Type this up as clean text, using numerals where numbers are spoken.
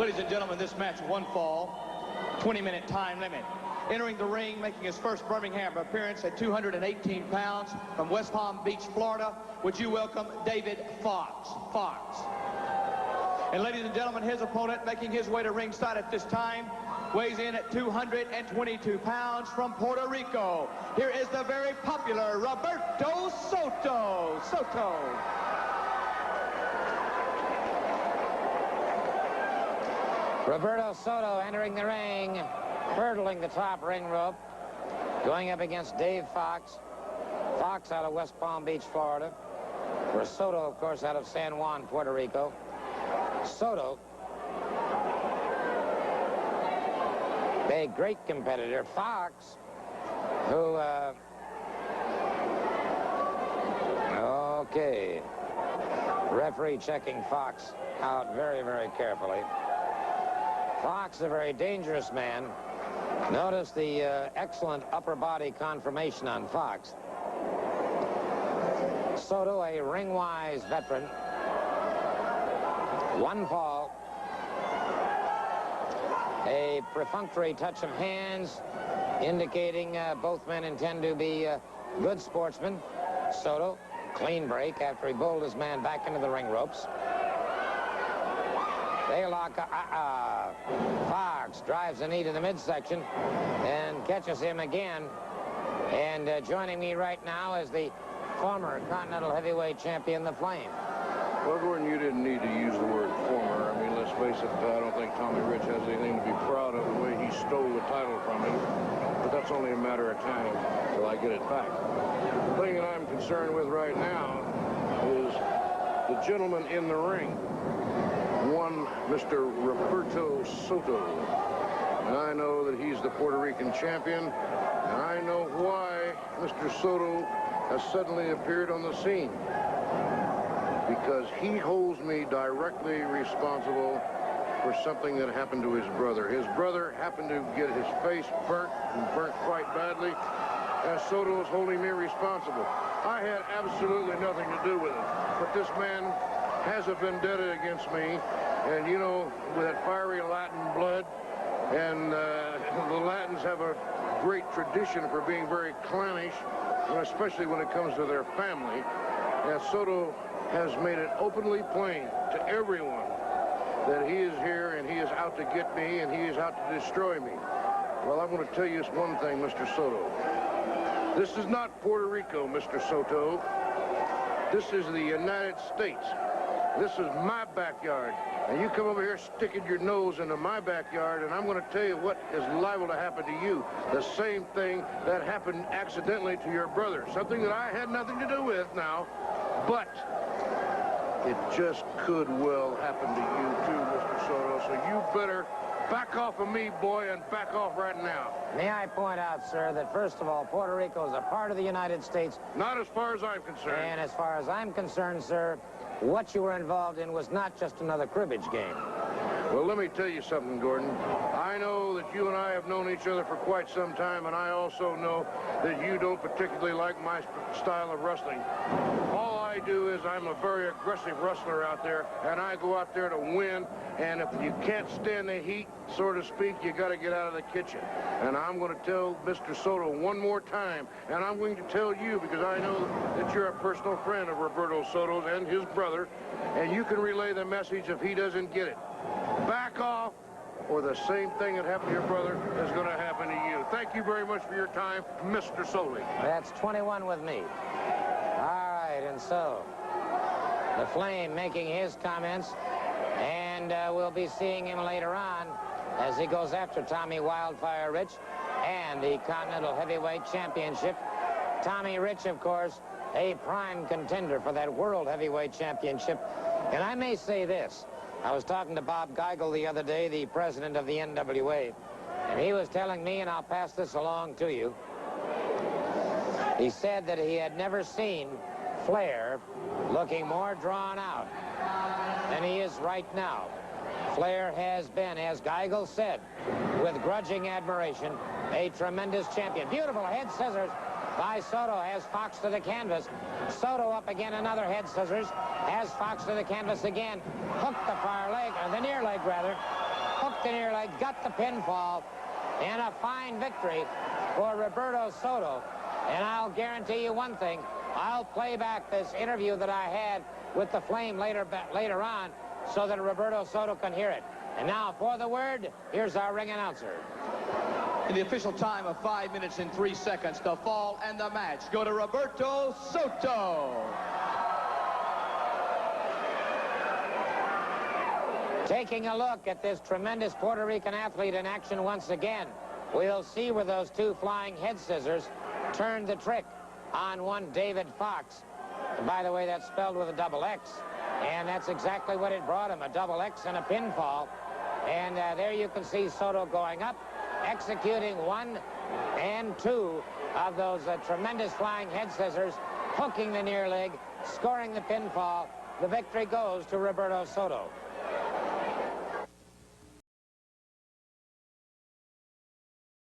Ladies and gentlemen, this match, one fall, 20-minute time limit. Entering the ring, making his first Birmingham appearance at 218 pounds from West Palm Beach, Florida, would you welcome Davey Foxx. And ladies and gentlemen, his opponent making his way to ringside at this time weighs in at 222 pounds from Puerto Rico. Here is the very popular Roberto Soto. Roberto Soto entering the ring, hurdling the top ring rope, going up against Dave Foxx. Foxx out of West Palm Beach, Florida. Soto, of course, out of San Juan, Puerto Rico. Soto, a great competitor. Foxx, who, okay. Referee checking Foxx out very, very carefully. Foxx, a very dangerous man. Notice the excellent upper body conformation on Foxx. Soto, a ring-wise veteran. One fall. A perfunctory touch of hands indicating both men intend to be good sportsmen. Soto, clean break after he bowled his man back into the ring ropes. They lock Foxx drives a knee to the midsection and catches him again. And joining me right now is the former Continental Heavyweight Champion, The Flame. Well, Gordon, you didn't need to use the word former. I mean, let's face it, I don't think Tommy Rich has anything to be proud of the way he stole the title from him. But that's only a matter of time till I get it back. The thing that I'm concerned with right now is the gentleman in the ring. One, Mr. Roberto Soto. And I know that he's the Puerto Rican champion. And I know why Mr. Soto has suddenly appeared on the scene. Because he holds me directly responsible for something that happened to his brother. His brother happened to get his face burnt, and burnt quite badly, and Soto is holding me responsible. I had absolutely nothing to do with it, but this man has a vendetta against me, and you know, with that fiery Latin blood, and the Latins have a great tradition for being very clannish, especially when it comes to their family, and Soto has made it openly plain to everyone that he is here and he is out to get me and he is out to destroy me. Well, I'm going to tell you one thing, Mr. Soto. This is not Puerto Rico, Mr. Soto. This is the United States. This is my backyard. And you come over here sticking your nose into my backyard, and I'm going to tell you what is liable to happen to you. The same thing that happened accidentally to your brother. Something that I had nothing to do with now, but it just could well happen to you too, Mr. Soto. So you better back off of me, boy, and back off right now. May I point out, sir, that first of all, Puerto Rico is a part of the United States. Not as far as I'm concerned. And as far as I'm concerned, sir, what you were involved in was not just another cribbage game. Well, let me tell you something, Gordon. I know that you and I have known each other for quite some time, and I also know that you don't particularly like my style of wrestling. All I do is I'm a very aggressive wrestler out there, and I go out there to win, and if you can't stand the heat, so to speak, you got to get out of the kitchen. And I'm going to tell Mr. Soto one more time, and I'm going to tell you because I know that you're a personal friend of Roberto Soto's and his brother, and you can relay the message if he doesn't get it. Back off, or the same thing that happened to your brother is going to happen to you. Thank you very much for your time, Mr. Soto. That's 21 with me. All right, and so the Flame making his comments, and we'll be seeing him later on as he goes after Tommy Wildfire Rich and the Continental Heavyweight Championship. Tommy Rich, of course, a prime contender for that World Heavyweight Championship. And I may say this. I was talking to Bob Geigel the other day, the president of the NWA, and he was telling me, and I'll pass this along to you, he said that he had never seen Flair looking more drawn out than he is right now. Flair has been, as Geigel said, with grudging admiration, a tremendous champion. Beautiful head scissors by Soto, has Foxx to the canvas. Soto up again, another head scissors, has Foxx to the canvas again. Hooked the far leg, or the near leg rather. hooked the near leg, got the pinfall, and a fine victory for Roberto Soto. And I'll guarantee you one thing, I'll play back this interview that I had with the Flame later on so that Roberto Soto can hear it. And now for the word, here's our ring announcer. In the official time of 5 minutes and 3 seconds, the fall and the match go to Roberto Soto. Taking a look at this tremendous Puerto Rican athlete in action once again, we'll see where those two flying head scissors turned the trick on one Davey Foxx. And by the way, that's spelled with a double X. And that's exactly what it brought him, a double X and a pinfall. And there you can see Soto going up, executing 1 and 2 of those tremendous flying head scissors, hooking the near leg, scoring the pinfall. The victory goes to Roberto Soto.